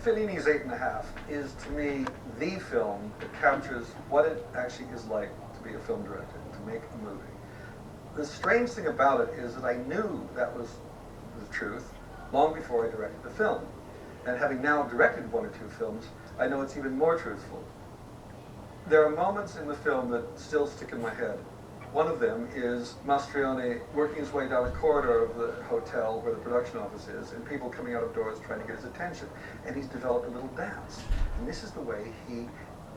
Fellini's 8½, is to me the film that captures what it actually is like to be a film director, to make a movie. The strange thing about it is that I knew that was the truth long before I directed the film. And having now directed 1 or 2 films, I know it's even more truthful. There are moments in the film that still stick in my head. One of them is Mastroianni working his way down a corridor of the hotel where the production office is, and people coming out of doors trying to get his attention. And he's developed a little dance. And this is the way he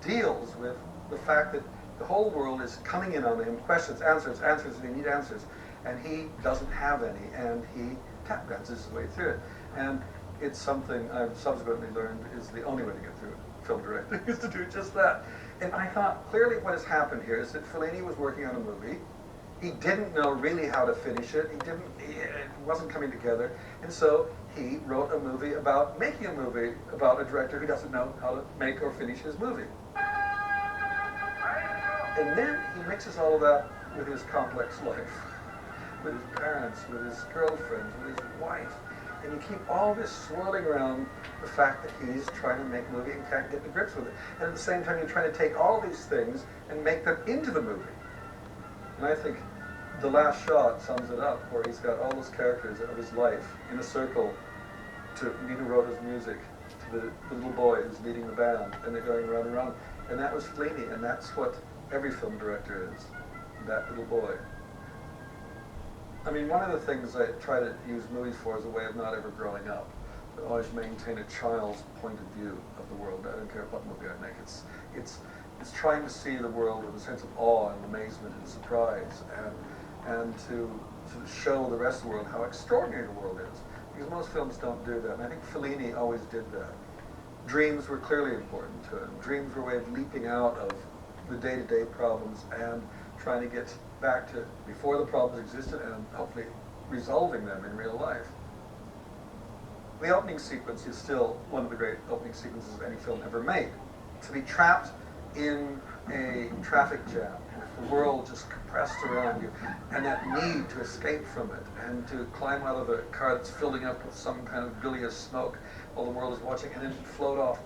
deals with the fact that the whole world is coming in on him, questions, answers, they need answers. And he doesn't have any, and he tap dances his way through it. And it's something I've subsequently learned is the only way to get through it. Film directing is to do just that. And I thought, clearly what has happened here is that Fellini was working on a movie. He didn't know really how to finish it. It wasn't coming together. And so he wrote a movie about making a movie about a director who doesn't know how to make or finish his movie. And then he mixes all of that with his complex life, with his parents, with his girlfriends, with his wife. And you keep all this swirling around the fact that he's trying to make a movie and can't get to grips with it. And at the same time, you're trying to take all these things and make them into the movie. And I think the last shot sums it up, where he's got all those characters of his life in a circle to Nino Rota's music, to the little boy who's leading the band, and they're going around and around. And that was Fellini, and that's what every film director is, that little boy. I mean, one of the things I try to use movies for is a way of not ever growing up. To always maintain a child's point of view of the world. I don't care what movie I make. It's trying to see the world with a sense of awe and amazement and surprise, and to show the rest of the world how extraordinary the world is. Because most films don't do that, and I think Fellini always did that. Dreams were clearly important to him. Dreams were a way of leaping out of the day-to-day problems and trying to get back to before the problems existed and hopefully resolving them in real life. The opening sequence is still one of the great opening sequences of any film ever made. To be trapped in a traffic jam, the world just compressed around you, and that need to escape from it, and to climb out of a car that's filling up with some kind of bilious smoke while the world is watching, and then float off.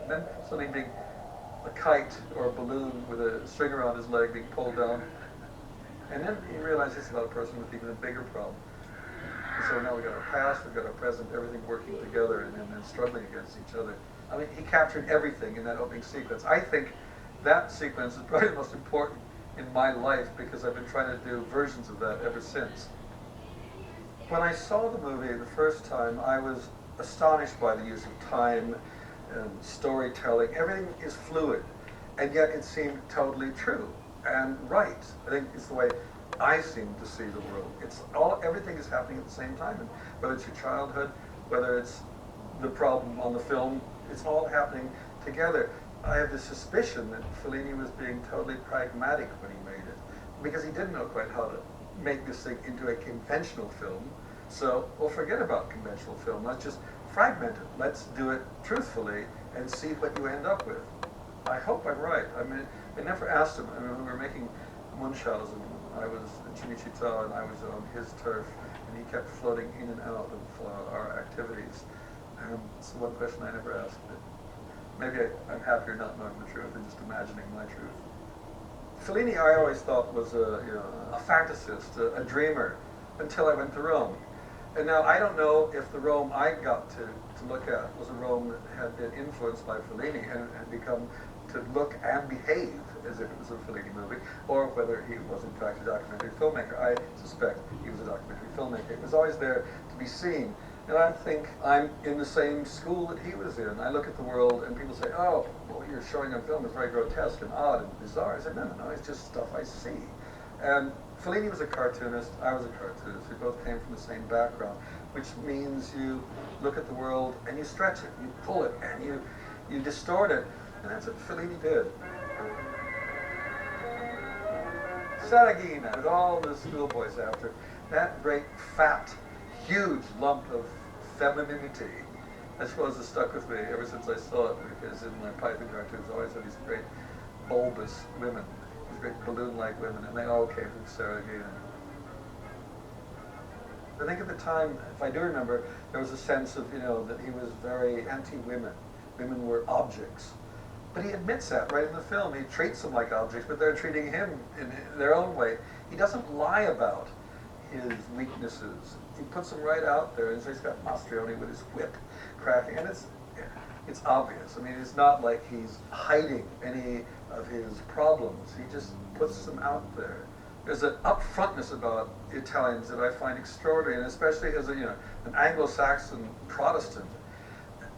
And then something being a kite or a balloon with a string around his leg being pulled down. And then you realize this is about a person with even a bigger problem. And so now we've got our past, we've got our present, everything working together and struggling against each other. I mean, he captured everything in that opening sequence. I think that sequence is probably the most important in my life because I've been trying to do versions of that ever since. When I saw the movie the first time, I was astonished by the use of time and storytelling. Everything is fluid, and yet it seemed totally true and right. I think it's the way I seem to see the world. Everything is happening at the same time, and whether it's your childhood, whether it's the problem on the film, it's all happening together. I have the suspicion that Fellini was being totally pragmatic when he made it, because he didn't know quite how to make this thing into a conventional film. So we'll forget about conventional film. Let's just fragment it. Let's do it truthfully and see what you end up with. I hope I'm right. I mean, I never asked him. I mean, when we were making Munchausen, I was in Cinecittà and I was on his turf, and he kept floating in and out of our activities. It's the one question I never asked. Maybe I'm happier not knowing the truth and just imagining my truth. Fellini, I always thought was a fantasist, a dreamer, until I went to Rome. And now I don't know if the Rome I got to look at was a Rome that had been influenced by Fellini and had become to look and behave as if it was a Fellini movie, or whether he was in fact a documentary filmmaker. I suspect he was a documentary filmmaker. It was always there to be seen. And I think I'm in the same school that he was in. I look at the world and people say, oh, well, you're showing on film is very grotesque and odd and bizarre. I said, no, it's just stuff I see. And Fellini was a cartoonist, I was a cartoonist. We both came from the same background, which means you look at the world and you stretch it, you pull it, and you distort it. And that's what Fellini did. Saraghina, with all the schoolboys after, that great, fat, huge lump of femininity, I suppose has stuck with me ever since I saw it, because in my Python cartoons I always had these great bulbous women, these great balloon-like women, and they all came from Saraghina. I think at the time, if I do remember, there was a sense of, that he was very anti-women. women were objects. But he admits that right in the film. He treats them like objects, but they're treating him in their own way. He doesn't lie about his weaknesses. He puts them right out there, and so he's got Mastrioni with his whip cracking, and it's obvious. I mean, it's not like he's hiding any of his problems. He just puts them out there. There's an upfrontness about Italians that I find extraordinary, and especially as an Anglo-Saxon Protestant,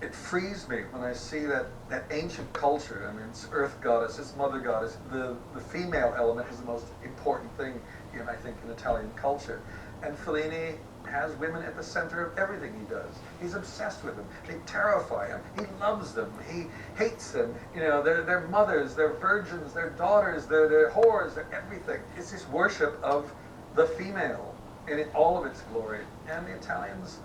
it frees me when I see that ancient culture. I mean, it's earth goddess, it's mother goddess. The female element is the most important thing I think, in Italian culture. And Fellini has women at the center of everything he does. He's obsessed with them. They terrify him. He loves them. He hates them. They're mothers, they're virgins, they're daughters, they're whores, they're everything. It's this worship of the female in all of its glory. And the Italians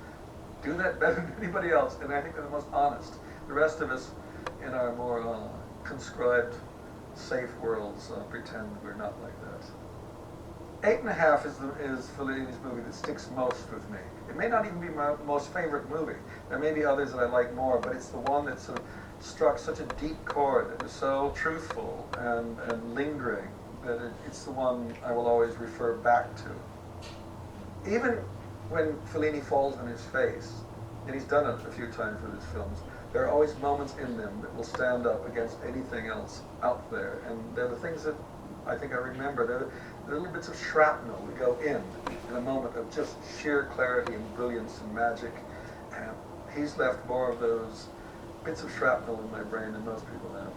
do that better than anybody else, and I think they're the most honest. The rest of us, in our more conscribed, safe worlds, pretend we're not like that. 8.5 is Fellini's movie that sticks most with me. It may not even be my most favorite movie. There may be others that I like more, but it's the one that sort of struck such a deep chord, that was so truthful and lingering, that it's the one I will always refer back to. Even when Fellini falls on his face, and he's done it a few times with his films, there are always moments in them that will stand up against anything else out there. And they're the things that I think I remember. They're little bits of shrapnel that go in a moment of just sheer clarity and brilliance and magic. And he's left more of those bits of shrapnel in my brain than most people have.